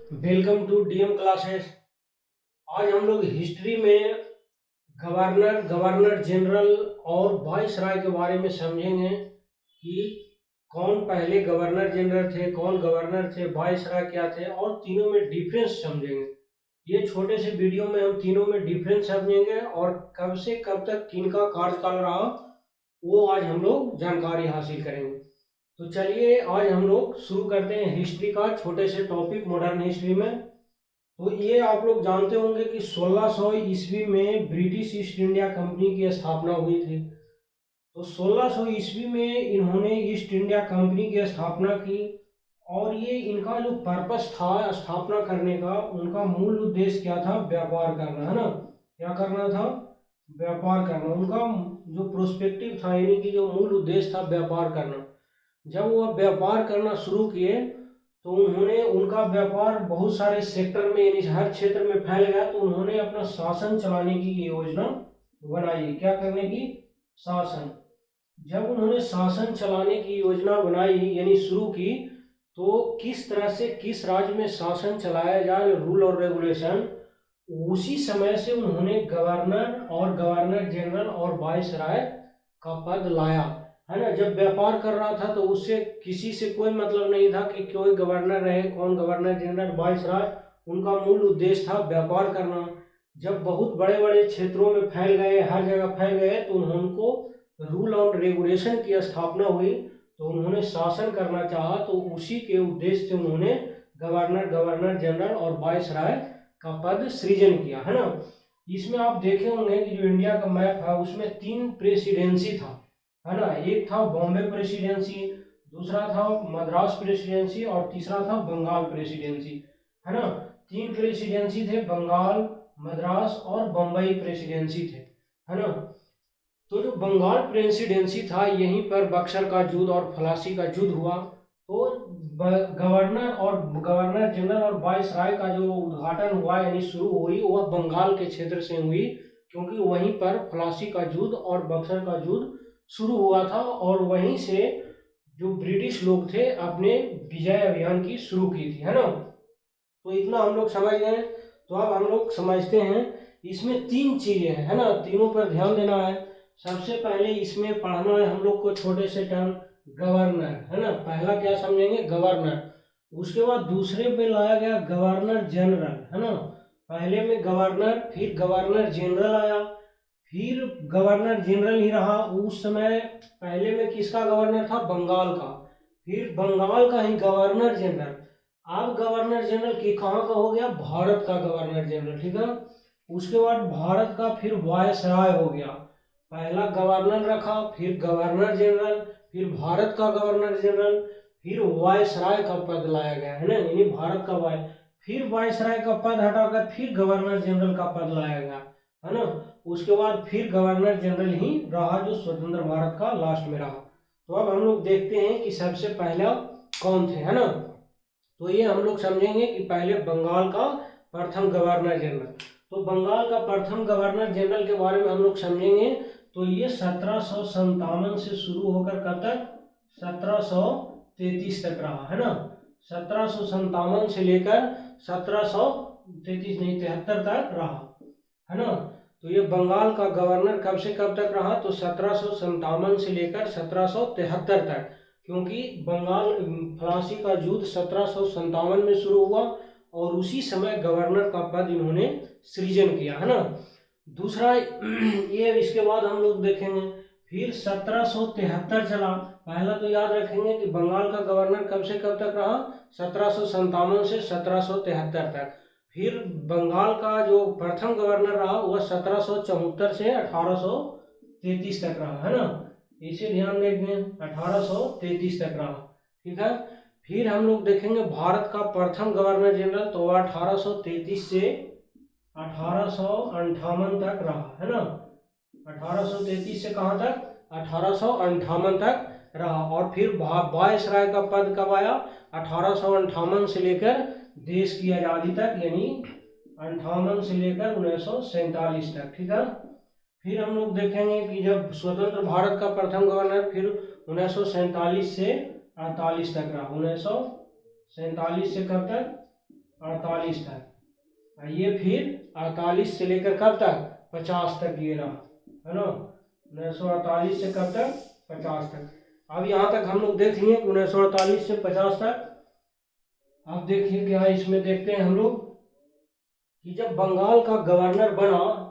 Welcome to DM classes. आज हम लोग हिस्ट्री में गवर्नर जनरल और वाइसराय के बारे में समझेंगे कि कौन पहले गवर्नर जनरल थे, कौन गवर्नर थे, वाइसराय क्या थे और तीनों में डिफरेंस समझेंगे। ये छोटे से वीडियो में हम तीनों में डिफरेंस समझेंगे और कब से कब तक किनका कार्यकाल रहा वो आज हम लोग जानकारी हासिल करेंगे। तो चलिए आज हम लोग शुरू करते हैं हिस्ट्री का छोटे से टॉपिक मॉडर्न हिस्ट्री में। तो ये आप लोग जानते होंगे कि 1600 ईस्वी में ब्रिटिश ईस्ट इंडिया कंपनी की स्थापना हुई थी। तो 1600 ईस्वी में इन्होंने ईस्ट इंडिया कंपनी की स्थापना की और ये इनका जो पर्पस था स्थापना करने का, उनका मूल उद्देश्य क्या था? व्यापार करना, है ना। क्या करना था? व्यापार करना। उनका जो प्रोस्पेक्टिव था यानी कि जो मूल उद्देश्य था व्यापार करना। जब वह व्यापार करना शुरू किए तो उन्होंने उनका व्यापार बहुत सारे सेक्टर में यानी हर क्षेत्र में फैल गया, तो उन्होंने अपना शासन चलाने की योजना बनाई। क्या करने की? शासन। जब उन्होंने शासन चलाने की योजना बनाई यानी शुरू की, तो किस तरह से किस राज्य में शासन चलाया जाए, रूल और रेगुलेशन, उसी समय से उन्होंने गवर्नर जनरल और वाइसराय का पद लाया, है ना। जब व्यापार कर रहा था तो उससे किसी से कोई मतलब नहीं था कि कोई गवर्नर रहे, कौन गवर्नर जनरल, वाइसराय। उनका मूल उद्देश्य था व्यापार करना। जब बहुत बड़े बड़े क्षेत्रों में फैल गए, हर जगह फैल गए, तो उनको रूल और रेगुलेशन की स्थापना हुई, तो उन्होंने शासन करना चाहा, तो उसी के उद्देश्य से उन्होंने गवर्नर जनरल और वाइसराय का पद सृजन किया, है ना। इसमें आप देखे होंगे कि जो इंडिया का मैप है उसमें 3 प्रेसिडेंसी था, है ना। एक था बॉम्बे प्रेसिडेंसी, दूसरा था मद्रास प्रेसिडेंसी और तीसरा था बंगाल प्रेसिडेंसी, है ना। 3 प्रेसिडेंसी थे, बंगाल, मद्रास और बम्बई प्रेसिडेंसी थे, है ना। तो जो बंगाल प्रेसिडेंसी था यहीं पर बक्सर का युद्ध और फ्लासी का युद्ध हुआ। तो गवर्नर जनरल और वाइसराय का जो उद्घाटन हुआ यानी शुरू हुई वह बंगाल के क्षेत्र से हुई, क्योंकि वहीं पर फ्लासी का युद्ध और बक्सर का युद्ध शुरू हुआ था और वहीं से जो ब्रिटिश लोग थे अपने विजय अभियान की शुरू की थी, है ना। तो इतना हम लोग समझ गए। तो अब हम लोग समझते हैं इसमें 3 चीजें हैं, है ना, तीनों पर ध्यान देना है। सबसे पहले इसमें पढ़ना है हम लोग को छोटे से टर्म गवर्नर, है ना। पहला क्या समझेंगे? गवर्नर। उसके बाद दूसरे पे लाया गया गवर्नर जनरल, है ना। पहले में गवर्नर, फिर गवर्नर जनरल आया, फिर गवर्नर जनरल ही रहा उस समय। पहले में किसका गवर्नर था? बंगाल का। फिर बंगाल का ही गवर्नर जनरल। अब गवर्नर जनरल की कहाँ का हो गया? भारत का गवर्नर जनरल, ठीक है। उसके बाद भारत का फिर वायसराय हो गया। पहला गवर्नर रखा, फिर गवर्नर जनरल, फिर भारत का गवर्नर जनरल, फिर वायसराय का पद लाया गया, है ना, यानी भारत का फिर वायसराय का पद हटाकर फिर गवर्नर जनरल का पद लाया गया, है ना। उसके बाद फिर गवर्नर जनरल ही रहा जो स्वतंत्र भारत का लास्ट में रहा। तो अब हम लोग देखते हैं कि सबसे पहला कौन थे, है ना। तो ये हम लोग समझेंगे कि पहले बंगाल का प्रथम गवर्नर जनरल। तो बंगाल का प्रथम गवर्नर जनरल के बारे में हम लोग समझेंगे। तो ये 1757 से शुरू होकर कब तक? 1733 तक रहा, है ना। 1757 से लेकर 1733 नहीं 73 तक रहा, है ना। तो ये बंगाल का गवर्नर कब से कब तक रहा? तो 1757 से लेकर 1773 तक, क्योंकि बंगाल फ्लासी का युद्ध 1757 में शुरू हुआ और उसी समय गवर्नर का पद इन्होंने सृजन किया, है ना। दूसरा ये इसके बाद हम लोग देखेंगे फिर 1773 चला। पहला तो याद रखेंगे कि बंगाल का गवर्नर कब से कब तक रहा? 1757 से 1773 तक। फिर बंगाल का जो प्रथम गवर्नर रहा वह 1774 से 1833 तक रहा, है ना। इसे ध्यान देंगे, 1833 तक रहा, ठीक है। फिर हम लोग देखेंगे भारत का प्रथम गवर्नर जनरल, तो वह 1833 से 1858 तक रहा, है ना। 1833 से कहाँ तक? 1858 तक रहा। और फिर वायसराय का पद कब आया? 1858 से लेकर देश की आज़ादी तक, यानी 58 से लेकर 1947 तक, ठीक है। फिर हम लोग देखेंगे कि जब स्वतंत्र भारत का प्रथम गवर्नर फिर 1947 से 48 तक रहा। 1947 से कब तक? 48 तक। ये फिर 48 से लेकर कब तक 50 तक ये रहा, है ना। 1948 से कब तक 50 तक। अब यहाँ तक हम लोग देख लिए कि 1948 से 50 तक। अब देखिए क्या इसमें देखते हैं हम लोग कि जब बंगाल का गवर्नर बना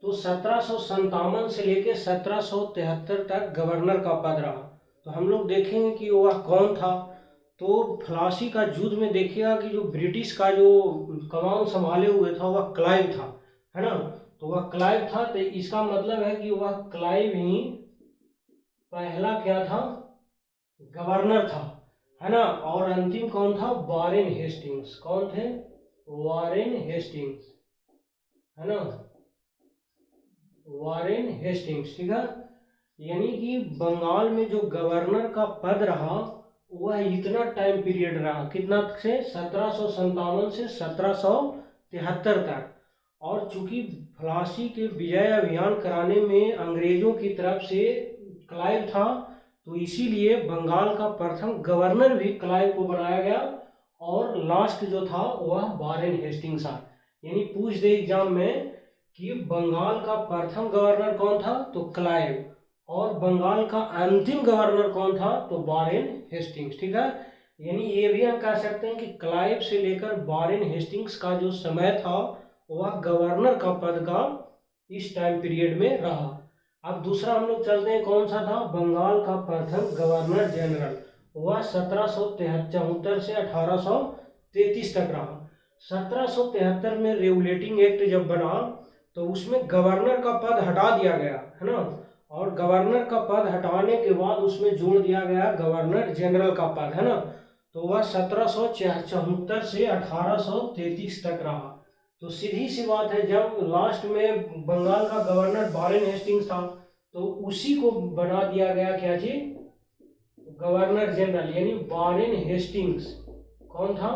तो 1757 से लेकर 1773 तक गवर्नर का पद रहा। तो हम लोग देखेंगे कि वह कौन था। तो प्लासी का युद्ध में देखिएगा कि जो ब्रिटिश का जो कमान संभाले हुए था वह क्लाइव था, है ना। तो वह क्लाइव था, तो इसका मतलब है कि वह क्लाइव ही पहला क्या था, गवर्नर था, है ना। और अंतिम कौन था, वॉरेन हेस्टिंग्स। कौन थे, वॉरेन हेस्टिंग्स, है ना, वॉरेन हेस्टिंग्स, ठीक है। यानी कि बंगाल में जो गवर्नर का पद रहा वह इतना टाइम पीरियड रहा, कितना से 1757 से 1773 तक। और चूंकि फ्लासी के विजय अभियान कराने में अंग्रेजों की तरफ से क्लाइव था, तो इसीलिए बंगाल का प्रथम गवर्नर भी क्लाइव को बनाया गया और लास्ट जो था वह वॉरेन हेस्टिंग्स था। यानी पूछ दे एग्जाम में कि बंगाल का प्रथम गवर्नर कौन था, तो क्लाइव, और बंगाल का अंतिम गवर्नर कौन था, तो वॉरेन हेस्टिंग्स, ठीक है। यानी ये भी हम कह सकते हैं कि क्लाइव से लेकर वॉरेन हेस्टिंग्स का जो समय था वह गवर्नर का पद का इस टाइम पीरियड में रहा। अब दूसरा हम लोग चलते हैं, कौन सा था, बंगाल का प्रथम गवर्नर जनरल, वह 1774 से 1833 तक रहा। 1773 में रेगुलेटिंग एक्ट जब बना तो उसमें गवर्नर का पद हटा दिया गया, है ना। और गवर्नर का पद हटाने के बाद उसमें जोड़ दिया गया गवर्नर जनरल का पद, है ना। तो वह 1774 से 1833 तक रहा। तो सीधी सी बात है, जब लास्ट में बंगाल का गवर्नर वॉरेन हेस्टिंग्स था तो उसी को बना दिया गया क्या चीज, गवर्नर जनरल, यानी वॉरेन हेस्टिंग्स। कौन था,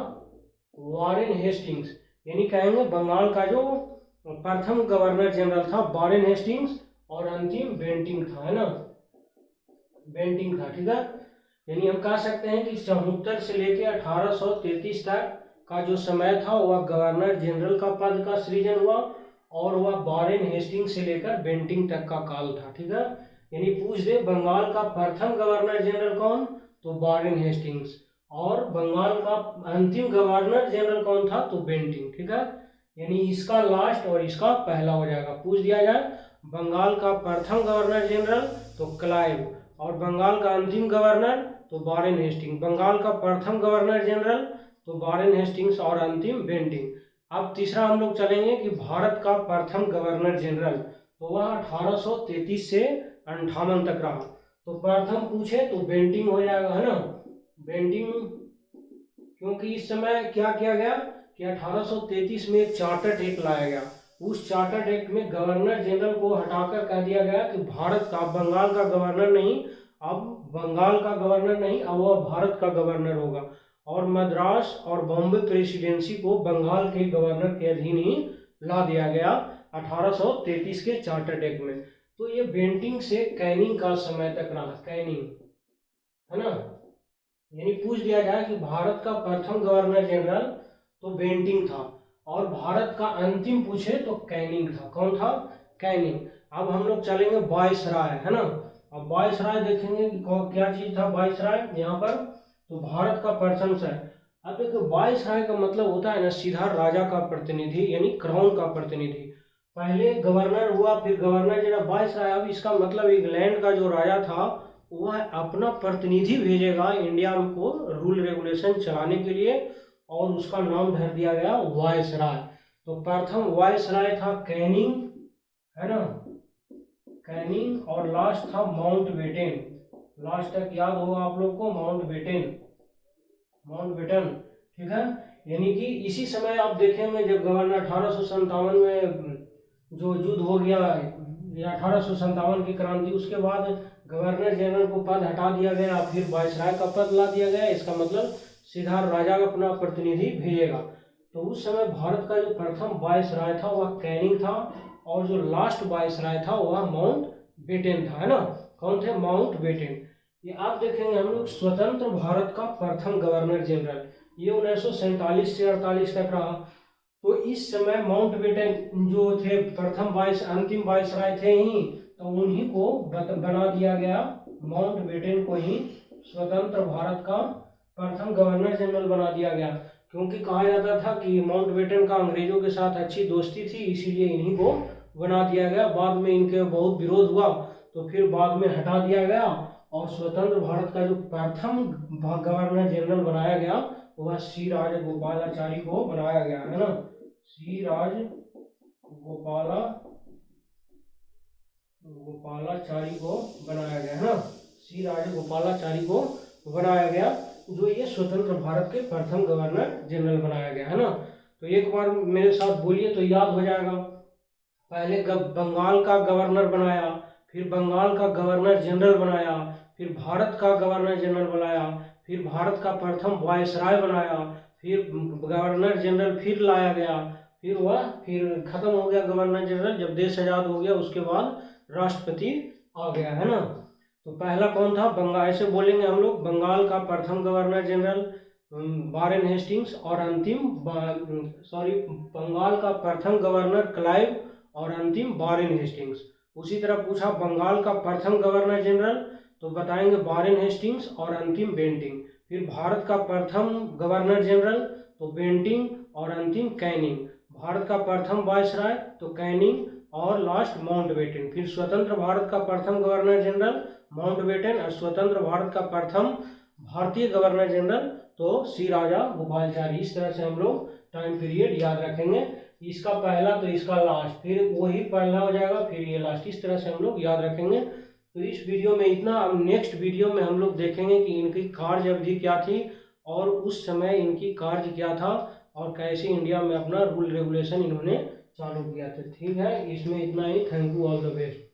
वॉरेन हेस्टिंग्स। यानी कहेंगे बंगाल का जो प्रथम गवर्नर जनरल था वॉरेन हेस्टिंग्स और अंतिम बेंटिंग था, है ना, बेंटिंग था, ठीक है। यानी हम कह सकते हैं कि 74 से लेकर 1833 तक का जो समय था वह गवर्नर जनरल का पद का सृजन हुआ और वह वॉरेन हेस्टिंग्स से लेकर बेंटिंग तक का काल था, ठीक है। यानी पूछ दे बंगाल का प्रथम गवर्नर जनरल कौन, तो वॉरेन हेस्टिंग्स, और बंगाल का अंतिम गवर्नर जनरल कौन था, तो बेंटिंग, ठीक है। यानी इसका लास्ट और इसका पहला हो जाएगा। पूछ दिया जाए बंगाल का प्रथम गवर्नर जनरल तो क्लाइव, और बंगाल का अंतिम गवर्नर तो वॉरेन हेस्टिंग्स। बंगाल का प्रथम गवर्नर जनरल तो वॉरेन हेस्टिंग्स और अंतिम बेंटिंग। अब तीसरा हम लोग चलेंगे कि भारत का प्रथम गवर्नर जनरल, तो वह 1833 से 58 तक रहा। तो प्रथम पूछे तो बेंटिंग हो जाएगा, है ना, बेंटिंग। क्योंकि इस समय क्या किया गया कि 1833 में एक चार्टर एक्ट लाया गया। उस चार्टर एक्ट में गवर्नर जनरल को हटाकर कह दिया गया कि भारत का, बंगाल का गवर्नर नहीं, अब बंगाल का गवर्नर नहीं, अब वह भारत का गवर्नर होगा। और मद्रास और बॉम्बे प्रेसिडेंसी को बंगाल के गवर्नर के अधीन ही ला दिया गया 1833 के चार्टर एक्ट में। तो ये बेंटिंग से कैनिंग का समय तक रहा, कैनिंग, है ना। यानी पूछ दिया जाए कि भारत का प्रथम गवर्नर जनरल तो बेंटिंग था और भारत का अंतिम पूछे तो कैनिंग था। कौन था, कैनिंग। अब हम लोग चलेंगे वायसराय, है ना। अब वायसराय देखेंगे कि क्या चीज था वायसराय यहाँ पर, तो भारत का प्रथम सर। अब देखो वायसराय का मतलब होता है ना सीधा राजा का प्रतिनिधि, यानी क्राउन का प्रतिनिधि। पहले गवर्नर हुआ, फिर गवर्नर जनरल, वायसराय। अब इसका मतलब इंग्लैंड का जो राजा था वह अपना प्रतिनिधि भेजेगा इंडिया को रूल रेगुलेशन चलाने के लिए, और उसका नाम धर दिया गया वायसराय। तो प्रथम वायसराय था कैनिंग, है ना, कैनिंग, और लास्ट था माउंटबेटन। लास्ट तक याद होगा आप लोग को, माउंटबेटन, माउंटबेटन, ठीक है। यानी कि इसी समय आप देखेंगे जब गवर्नर 1857 में जो युद्ध हो गया, 1857 की क्रांति, उसके बाद गवर्नर जनरल को पद हटा दिया गया, फिर वायसराय का पद ला दिया गया। इसका मतलब सीधा राजा अपना प्रतिनिधि भेजेगा। तो उस समय भारत का जो प्रथम वायसराय था वह कैनिंग था, और जो लास्ट वायसराय था वह माउंटबेटन था, है ना। कौन थे, माउंटबेटन। ये आप देखेंगे हम लोग स्वतंत्र भारत का प्रथम गवर्नर जनरल, ये 1947 से 48 तक रहा। तो इस समय माउंटबेटन जो थे प्रथम अंतिम वायसराय थे ही, तो उन्हीं को बना दिया गया, माउंटबेटन को ही स्वतंत्र भारत का प्रथम गवर्नर जनरल बना दिया गया। क्योंकि कहा जाता था कि माउंटबेटन का अंग्रेजों के साथ अच्छी दोस्ती थी, इसीलिए इन्हीं को बना दिया गया। बाद में इनके बहुत विरोध हुआ, तो फिर बाद में हटा दिया गया, और स्वतंत्र भारत का जो प्रथम गवर्नर जनरल बनाया गया वह श्री राजगोपालाचारी को बनाया गया, है ना। श्री राजगोपालाचारी को बनाया गया, है ना। श्री राजगोपालाचारी को बनाया गया, जो ये स्वतंत्र भारत के प्रथम गवर्नर जनरल बनाया गया, है ना। तो एक बार मेरे साथ बोलिए तो याद हो जाएगा। पहले बंगाल का गवर्नर बनाया, फिर बंगाल का गवर्नर जनरल बनाया, फिर भारत का गवर्नर जनरल बनाया, फिर भारत का प्रथम वायसराय बनाया, फिर गवर्नर जनरल फिर लाया गया, फिर खत्म हो गया गवर्नर जनरल। जब देश आजाद हो गया उसके बाद राष्ट्रपति आ गया, है ना। तो पहला कौन था? बंगाल, ऐसे बोलेंगे हम लोग, बंगाल का प्रथम गवर्नर जनरल वारेन हेस्टिंग्स, और बंगाल का प्रथम गवर्नर क्लाइव, और अंतिम वारेन हेस्टिंग्स। उसी तरह पूछा बंगाल का प्रथम गवर्नर जनरल, तो बताएंगे वारेन हेस्टिंग्स और अंतिम बेंटिंग। फिर भारत का प्रथम गवर्नर जनरल, तो बेंटिंग और अंतिम कैनिंग। भारत का प्रथम वायसराय, तो कैनिंग, और लास्ट माउंटबेटन। फिर स्वतंत्र भारत का प्रथम गवर्नर जनरल माउंटबेटन, और स्वतंत्र भारत का प्रथम भारतीय गवर्नर जनरल तो श्री राजा गोपालाचारी। इस तरह से हम लोग टाइम पीरियड याद रखेंगे, इसका पहला तो इसका लास्ट, फिर वही पहला हो जाएगा, फिर ये लास्ट। इस तरह से हम लोग याद रखेंगे। तो इस वीडियो में इतना। अब नेक्स्ट वीडियो में हम लोग देखेंगे कि इनकी कार्य अवधि क्या थी, और उस समय इनकी कार्य क्या था, और कैसे इंडिया में अपना रूल रेगुलेशन इन्होंने चालू किया था। ठीक है, इसमें इतना ही। Thank you, all the best.